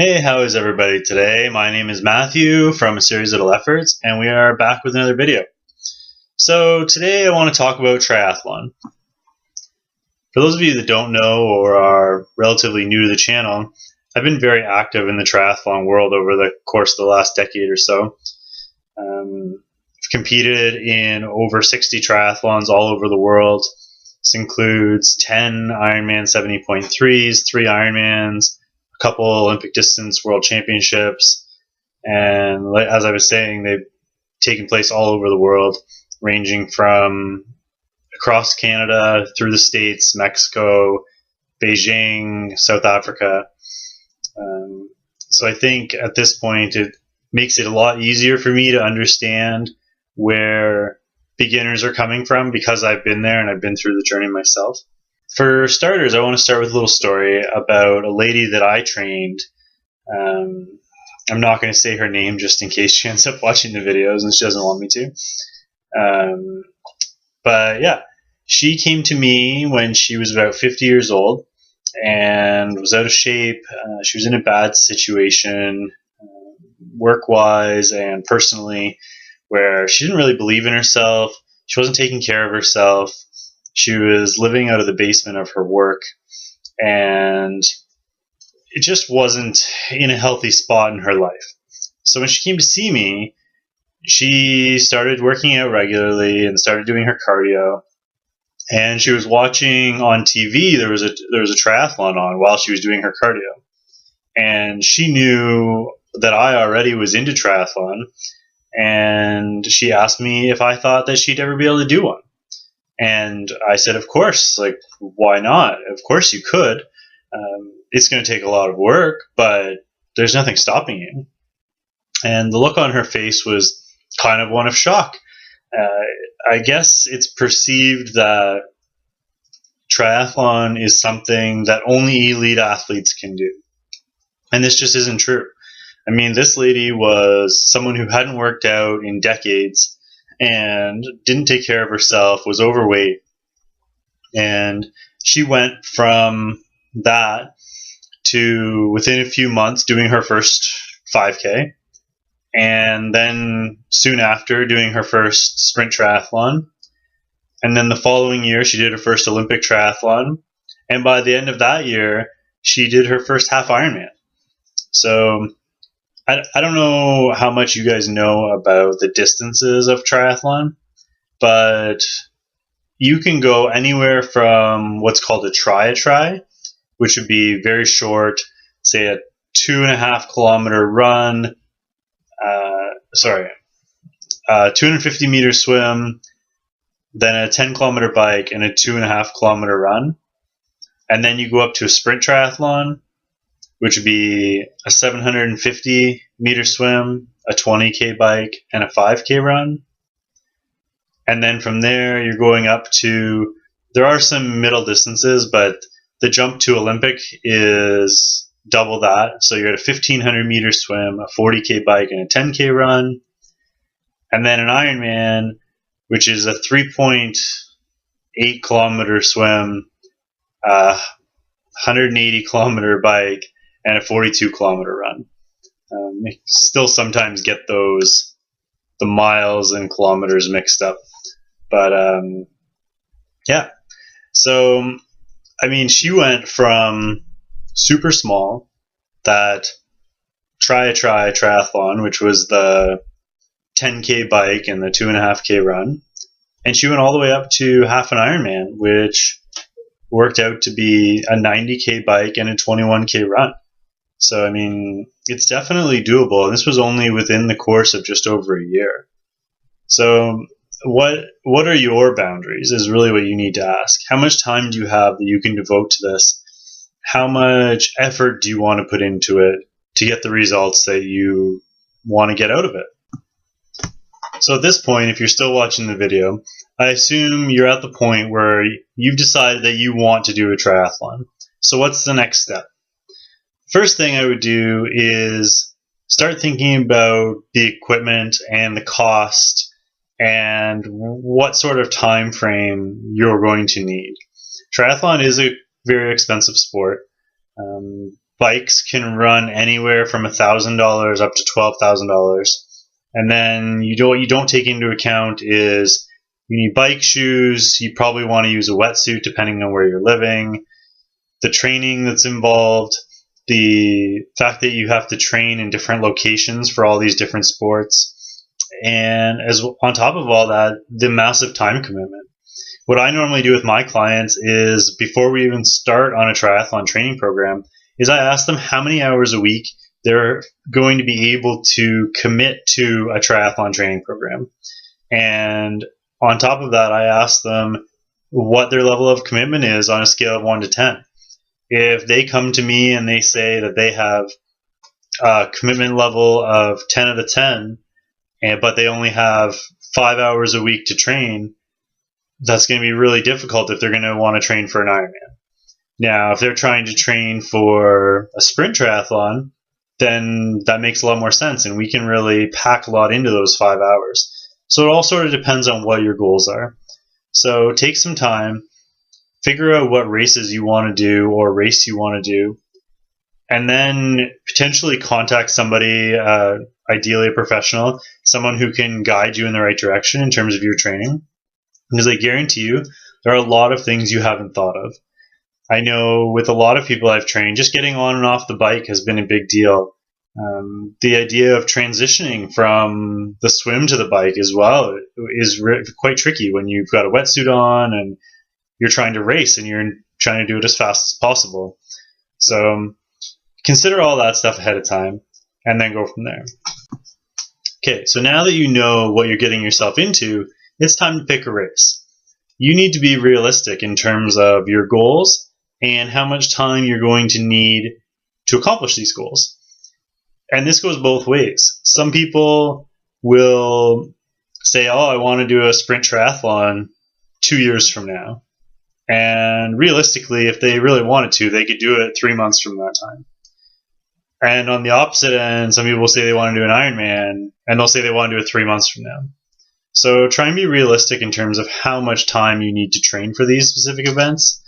Hey, how is everybody today? My name is Matthew from A Series of Little Efforts, and we are back with another video. So today I want to talk about triathlon. For those of you that don't know or are relatively new to the channel, I've been very active in the triathlon world over the course of the last decade or so. I've competed in over 60 triathlons all over the world. This includes 10 Ironman 70.3s, 3 Ironmans, couple Olympic distance world championships, and as I was saying, they've taken place all over the world, ranging from across Canada, through the States, Mexico, Beijing, South Africa. So I think at this point it makes it a lot easier for me to understand where beginners are coming from because I've been there and I've been through the journey myself. For starters, I want to start with a little story about a lady that I trained. I'm not going to say her name just in case she ends up watching the videos and she doesn't want me to. But yeah, she came to me when she was about 50 years old and was out of shape. She was in a bad situation, work-wise and personally, where she didn't really believe in herself. She wasn't taking care of herself. She was living out of the basement of her work, and it just wasn't in a healthy spot in her life. So when she came to see me, she started working out regularly and started doing her cardio. And she was watching on TV. There was a triathlon on while she was doing her cardio, and she knew that I already was into triathlon. And she asked me if I thought that she'd ever be able to do one. And I said, of course, like, why not? Of course you could. It's going to take a lot of work, but there's nothing stopping you. And the look on her face was kind of one of shock. I guess it's perceived that triathlon is something that only elite athletes can do. And this just isn't true. I mean, this lady was someone who hadn't worked out in decades and didn't take care of herself, was overweight. And she went from that to, within a few months, doing her first 5K. And then soon after, doing her first sprint triathlon. And then the following year, she did her first Olympic triathlon. And by the end of that year, she did her first half Ironman. So I don't know how much you guys know about the distances of triathlon, but you can go anywhere from what's called a tri, which would be very short, say a 2.5 kilometer run, 250 meter swim, then a 10 kilometer bike, and a 2.5 kilometer run. And then you go up to a sprint triathlon, which would be a 750 meter swim, a 20K bike, and a 5K run. And then from there, you're going up to, there are some middle distances, but the jump to Olympic is double that. So you're at a 1,500 meter swim, a 40K bike, and a 10K run. And then an Ironman, which is a 3.8 kilometer swim, 180 kilometer bike, and a 42 kilometer run. You still sometimes get the miles and kilometers mixed up. But yeah. So, I mean, she went from super small, that triathlon, which was the 10K bike and the 2.5K run. And she went all the way up to half an Ironman, which worked out to be a 90K bike and a 21K run. So, I mean, it's definitely doable. And this was only within the course of just over a year. So what are your boundaries is really what you need to ask. How much time do you have that you can devote to this? How much effort do you want to put into it to get the results that you want to get out of it? So at this point, if you're still watching the video, I assume you're at the point where you've decided that you want to do a triathlon. So what's the next step? First thing I would do is start thinking about the equipment and the cost and what sort of time frame you're going to need. Triathlon is a very expensive sport, bikes can run anywhere from $1,000 up to $12,000. And then what you don't take into account is you need bike shoes. You probably want to use a wetsuit depending on where you're living. The training that's involved, the fact that you have to train in different locations for all these different sports, and as on top of all that, the massive time commitment. What I normally do with my clients is before we even start on a triathlon training program is I ask them how many hours a week they're going to be able to commit to a triathlon training program. And on top of that, I ask them what their level of commitment is on a scale of 1 to 10. If they come to me and they say that they have a commitment level of 10 out of 10, but they only have 5 hours a week to train, that's going to be really difficult if they're going to want to train for an Ironman. Now, if they're trying to train for a sprint triathlon, then that makes a lot more sense, and we can really pack a lot into those 5 hours. So it all sort of depends on what your goals are. So take some time, figure out what races you want to do or race you want to do, and then potentially contact somebody, ideally a professional, someone who can guide you in the right direction in terms of your training. Because I guarantee you, there are a lot of things you haven't thought of. I know with a lot of people I've trained, just getting on and off the bike has been a big deal. The idea of transitioning from the swim to the bike as well is quite tricky when you've got a wetsuit on and you're trying to race and you're trying to do it as fast as possible. So consider all that stuff ahead of time and then go from there. Okay, so now that you know what you're getting yourself into, it's time to pick a race. You need to be realistic in terms of your goals and how much time you're going to need to accomplish these goals. And this goes both ways. Some people will say, oh, I want to do a sprint triathlon 2 years from now. And realistically, if they really wanted to, they could do it 3 months from that time. And on the opposite end, some people will say they want to do an Ironman, and they'll say they want to do it 3 months from now. So try and be realistic in terms of how much time you need to train for these specific events,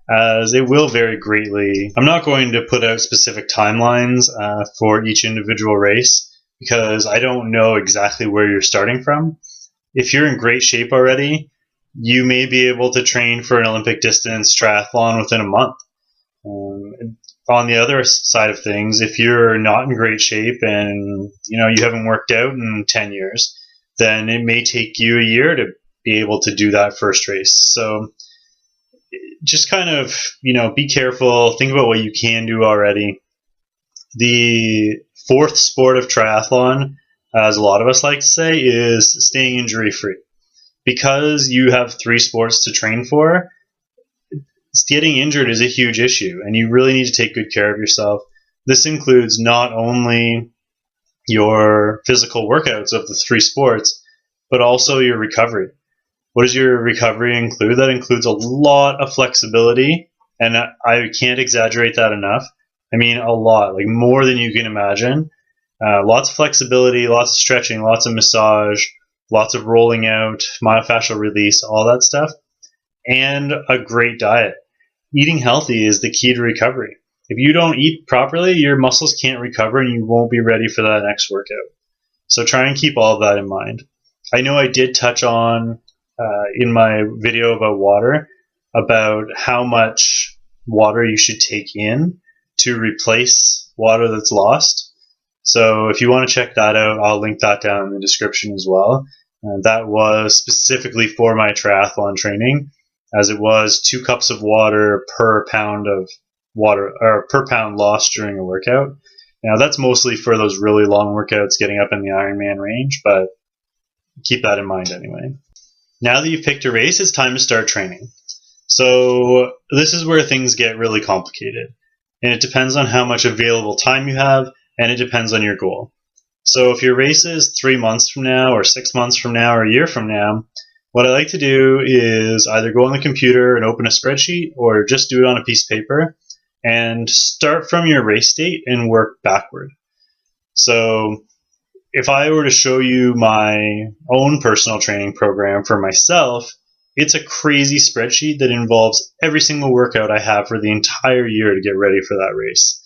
as it will vary greatly. I'm not going to put out specific timelines for each individual race because I don't know exactly where you're starting from. If you're in great shape already, you may be able to train for an Olympic distance triathlon within a month. On the other side of things, if you're not in great shape and you haven't worked out in 10 years, then it may take you a year to be able to do that first race. So just kind of, be careful, think about what you can do already. The fourth sport of triathlon, as a lot of us like to say, is staying injury-free. Because you have 3 sports to train for, getting injured is a huge issue, and you really need to take good care of yourself. This includes not only your physical workouts of the 3 sports, but also your recovery. What does your recovery include? That includes a lot of flexibility, and I can't exaggerate that enough. I mean, a lot, like more than you can imagine. Lots of flexibility, lots of stretching, lots of massage, lots of rolling out, myofascial release, all that stuff, and a great diet. Eating healthy is the key to recovery. If you don't eat properly, your muscles can't recover and you won't be ready for that next workout. So try and keep all of that in mind. I know I did touch on in my video about water, about how much water you should take in to replace water that's lost. So if you want to check that out, I'll link that down in the description as well. That was specifically for my triathlon training, as it was 2 cups of water per pound of water, or per pound lost during a workout. Now that's mostly for those really long workouts getting up in the Ironman range, but keep that in mind anyway. Now that you've picked a race, it's time to start training. So this is where things get really complicated, and it depends on how much available time you have, and it depends on your goal. So if your race is 3 months from now, or 6 months from now, or a year from now, what I like to do is either go on the computer and open a spreadsheet, or just do it on a piece of paper and start from your race date and work backward. So if I were to show you my own personal training program for myself, it's a crazy spreadsheet that involves every single workout I have for the entire year to get ready for that race.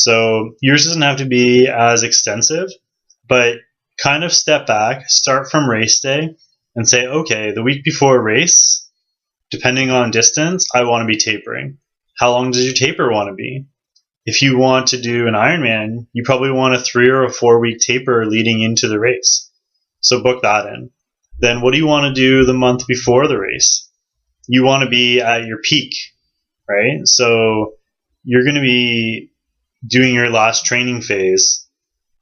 So yours doesn't have to be as extensive, but kind of step back, start from race day, and say, okay, the week before a race, depending on distance, I want to be tapering. How long does your taper want to be? If you want to do an Ironman, you probably want a 3 or a 4 week taper leading into the race. So book that in. Then what do you want to do the month before the race? You want to be at your peak, right? So you're going to be doing your last training phase,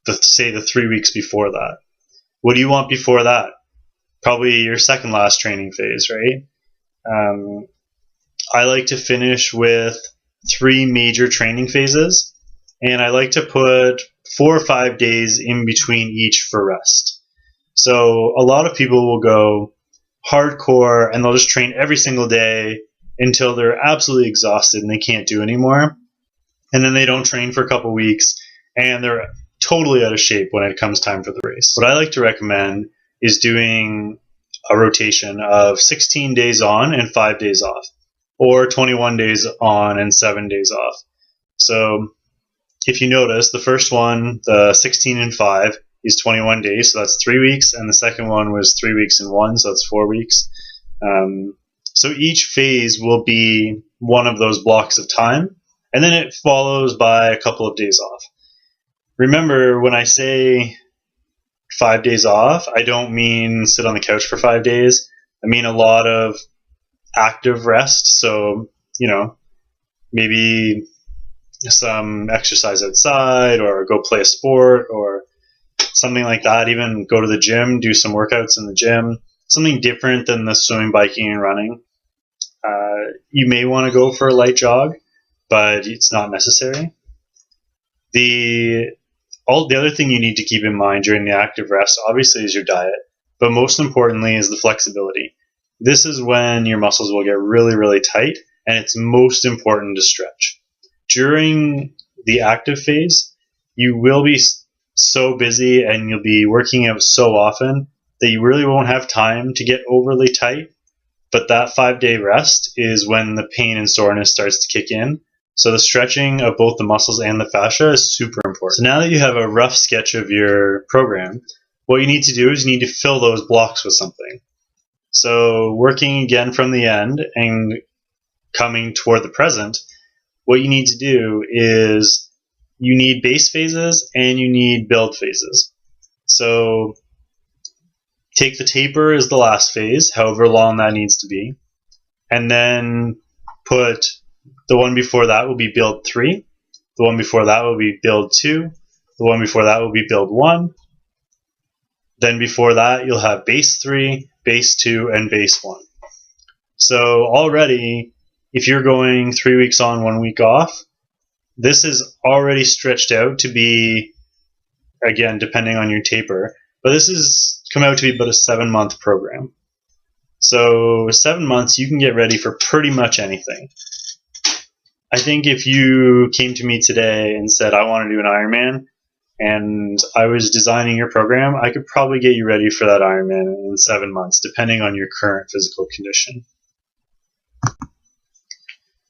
say the 3 weeks before that. What do you want before that? Probably your second last training phase, right? I like to finish with 3 major training phases, and I like to put 4 or 5 days in between each for rest. So a lot of people will go hardcore and they'll just train every single day until they're absolutely exhausted and they can't do anymore. And then they don't train for a couple weeks and they're totally out of shape when it comes time for the race. What I like to recommend is doing a rotation of 16 days on and 5 days off, or 21 days on and 7 days off. So if you notice, the first one, the 16 and 5, is 21 days, so that's 3 weeks, and the second one was 3 weeks and 1, so that's 4 weeks. So each phase will be one of those blocks of time, and then it follows by a couple of days off. Remember, when I say 5 days off, I don't mean sit on the couch for 5 days. I mean a lot of active rest, so, maybe some exercise outside, or go play a sport, or something like that. Even go to the gym, do some workouts in the gym, something different than the swimming, biking, and running. You may want to go for a light jog, but it's not necessary. The other thing you need to keep in mind during the active rest, obviously, is your diet, but most importantly is the flexibility. This is when your muscles will get really, really tight, and it's most important to stretch. During the active phase, you will be so busy and you'll be working out so often that you really won't have time to get overly tight. But that 5-day rest is when the pain and soreness starts to kick in. So the stretching of both the muscles and the fascia is super important. So now that you have a rough sketch of your program, what you need to do is you need to fill those blocks with something. So working again from the end and coming toward the present, what you need to do is you need base phases and you need build phases. So take the taper as the last phase, however long that needs to be, and then put the one before that will be build 3, the one before that will be build 2, the one before that will be build 1, then before that you'll have base 3, base 2, and base 1. So already, if you're going 3 weeks on, 1 week off, this is already stretched out to be, again, depending on your taper, but this is come out to be about a 7-month program. So 7 months, you can get ready for pretty much anything. I think if you came to me today and said, I want to do an Ironman, and I was designing your program, I could probably get you ready for that Ironman in 7 months, depending on your current physical condition.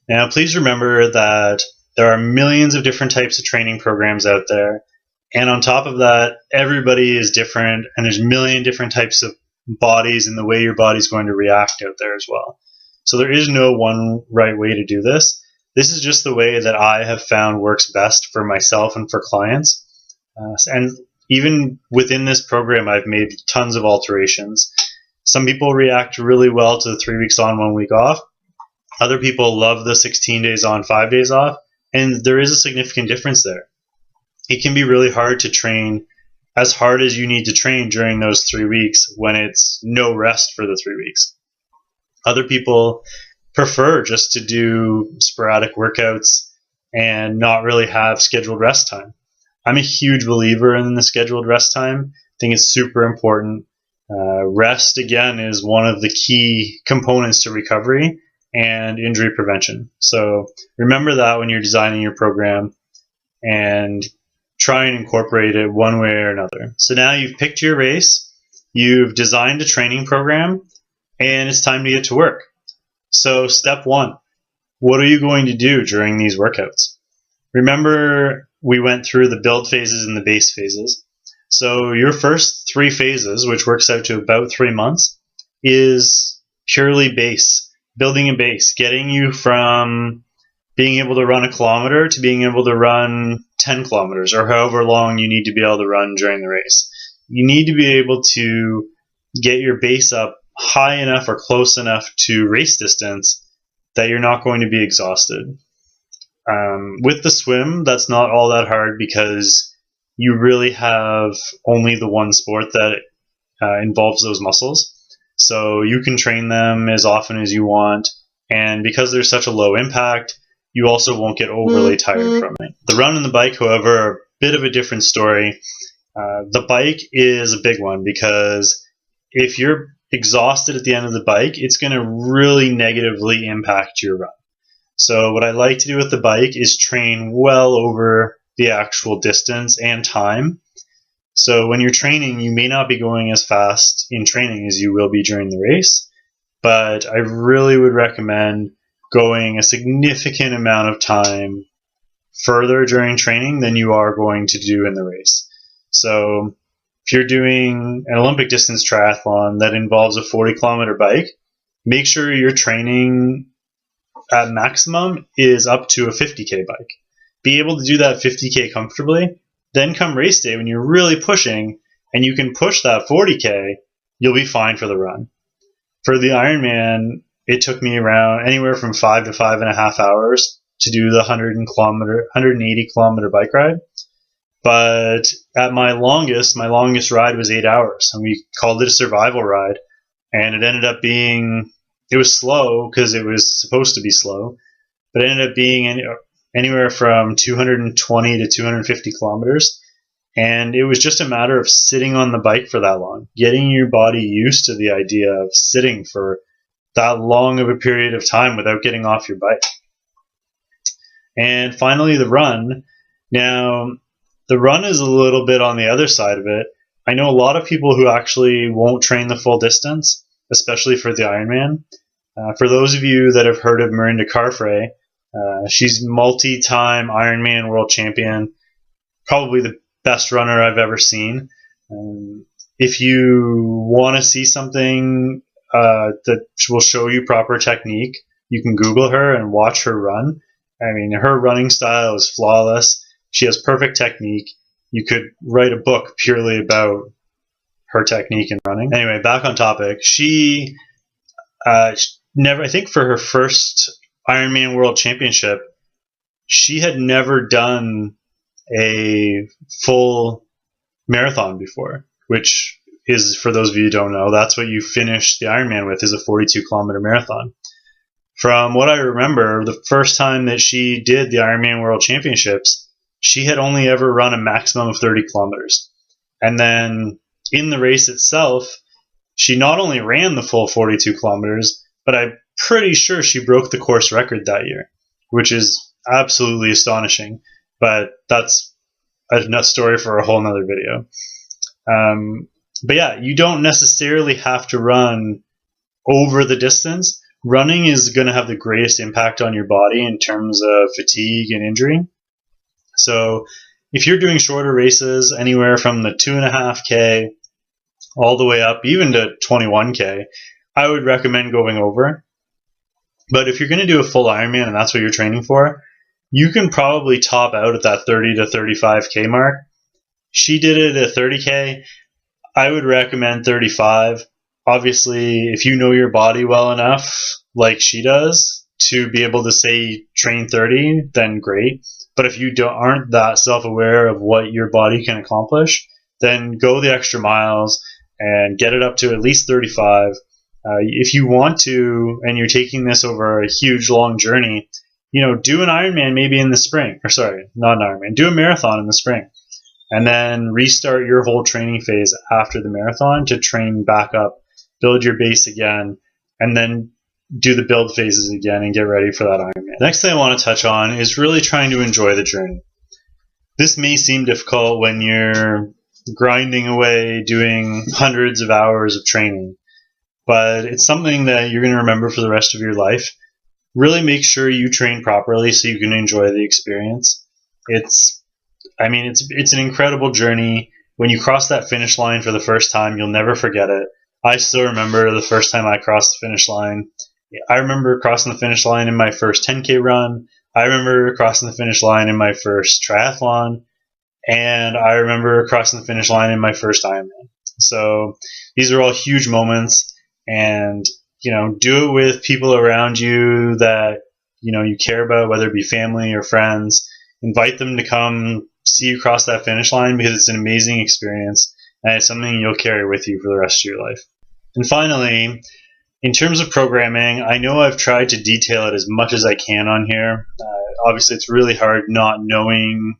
Now, please remember that there are millions of different types of training programs out there. And on top of that, everybody is different, and there's a million different types of bodies and the way your body's going to react out there as well. So there is no one right way to do this. This is just the way that I have found works best for myself and for clients. And even within this program, I've made tons of alterations. Some people react really well to the 3 weeks on, 1 week off. Other people love the 16 days on, 5 days off. And there is a significant difference there. It can be really hard to train as hard as you need to train during those 3 weeks when it's no rest for the 3 weeks. Other people prefer just to do sporadic workouts and not really have scheduled rest time. I'm a huge believer in the scheduled rest time. I think it's super important. Rest, again, is one of the key components to recovery and injury prevention. So remember that when you're designing your program, and try and incorporate it one way or another. So now you've picked your race, you've designed a training program, and it's time to get to work. So step 1, what are you going to do during these workouts? Remember, we went through the build phases and the base phases. So your first 3 phases, which works out to about 3 months, is purely base, building a base, getting you from being able to run a kilometer to being able to run 10 kilometers or however long you need to be able to run during the race. You need to be able to get your base up high enough or close enough to race distance that you're not going to be exhausted. With the swim, that's not all that hard because you really have only the one sport that involves those muscles. So you can train them as often as you want. And because there's such a low impact, you also won't get overly tired from it. The run and the bike, however, are a bit of a different story. The bike is a big one because if you're exhausted at the end of the bike, it's going to really negatively impact your run. So what I like to do with the bike is train well over the actual distance and time. So when you're training, you may not be going as fast in training as you will be during the race, but I really would recommend going a significant amount of time further during training than you are going to do in the race. So if you're doing an Olympic distance triathlon that involves a 40-kilometer bike, make sure your training at maximum is up to a 50K bike. Be able to do that 50K comfortably. Then come race day when you're really pushing and you can push that 40K, you'll be fine for the run. For the Ironman, it took me around anywhere from 5 to 5.5 hours to do the 180 kilometer bike ride. But at my longest ride was 8 hours, and we called it a survival ride. And it ended up being, it was slow because it was supposed to be slow, but it ended up being anywhere from 220 to 250 kilometers. And it was just a matter of sitting on the bike for that long, getting your body used to the idea of sitting for that long of a period of time without getting off your bike. And finally, the run. Now, the run is a little bit on the other side of it. I know a lot of people who actually won't train the full distance, especially for the Ironman. For those of you that have heard of Mirinda Carfrae, she's multi-time Ironman world champion, probably the best runner I've ever seen. If you want to see something that will show you proper technique, you can Google her and watch her run. I mean, her running style is flawless. She has perfect technique. You could write a book purely about her technique in running. Anyway, back on topic. She never, I think for her first Ironman World Championship, she had never done a full marathon before, which is, for those of you who don't know, that's what you finish the Ironman with, is a 42-kilometer marathon. From what I remember, the first time that she did the Ironman World Championships, she had only ever run a maximum of 30 kilometers. And then in the race itself, she not only ran the full 42 kilometers, but I'm pretty sure she broke the course record that year, which is absolutely astonishing. But that's a story for a whole nother video. But yeah, you don't necessarily have to run over the distance. Running is going to have the greatest impact on your body in terms of fatigue and injury. So if you're doing shorter races, anywhere from the 2.5K all the way up, even to 21K, I would recommend going over. But if you're going to do a full Ironman and that's what you're training for, you can probably top out at that 30 to 35K mark. She did it at 30K. I would recommend 35. Obviously, if you know your body well enough, like she does, to be able to say train 30, then great. But if you aren't that self-aware of what your body can accomplish, then go the extra miles and get it up to at least 35. If you want to, and you're taking this over a huge, long journey, do an Ironman maybe in the spring. Or sorry, not an Ironman. Do a marathon in the spring. And then restart your whole training phase after the marathon to train back up, build your base again, and then do the build phases again and get ready for that Ironman. The next thing I want to touch on is really trying to enjoy the journey. This may seem difficult when you're grinding away, doing hundreds of hours of training, but it's something that you're going to remember for the rest of your life. Really make sure you train properly so you can enjoy the experience. It's I mean, it's an incredible journey. When you cross that finish line for the first time, you'll never forget it. I still remember the first time I crossed the finish line. I remember crossing the finish line in my first 10K run. I remember crossing the finish line in my first triathlon. And I remember crossing the finish line in my first Ironman. So these are all huge moments, and do it with people around you that you care about, whether it be family or friends. Invite them to come see you cross that finish line, because it's an amazing experience and it's something you'll carry with you for the rest of your life. And finally, in terms of programming, I know I've tried to detail it as much as I can on here. Obviously, it's really hard not knowing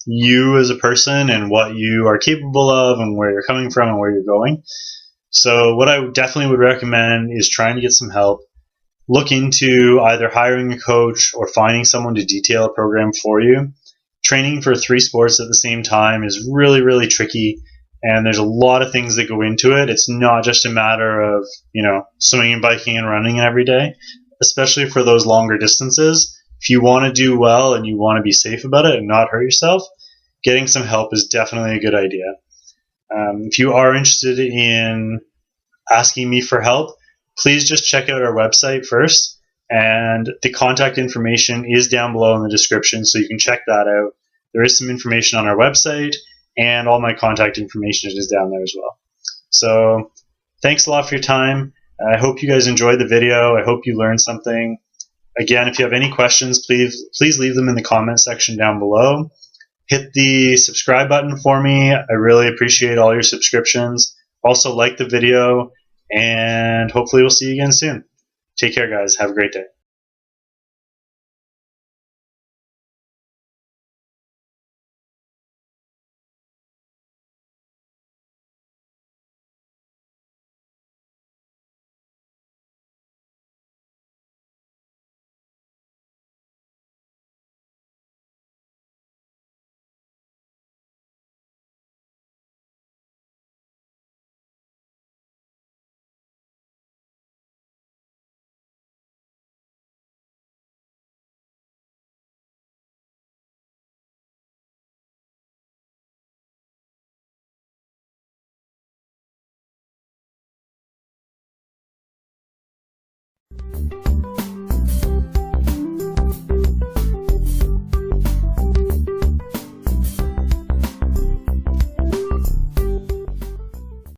you as a person and what you are capable of and where you're coming from and where you're going. So what I definitely would recommend is trying to get some help. Look into either hiring a coach or finding someone to detail a program for you. Training for 3 sports at the same time is really, really tricky, and there's a lot of things that go into it. It's not just a matter of, swimming and biking and running every day, especially for those longer distances. If you want to do well and you want to be safe about it and not hurt yourself, getting some help is definitely a good idea. If you are interested in asking me for help, please just check out our website first, and the contact information is down below in the description, so you can check that out. There is some information on our website, and all my contact information is down there as well. So thanks a lot for your time. I hope you guys enjoyed the video. I hope you learned something. Again, if you have any questions, please leave them in the comment section down below. Hit the subscribe button for me. I really appreciate all your subscriptions. Also, like the video, and hopefully we'll see you again soon. Take care, guys. Have a great day.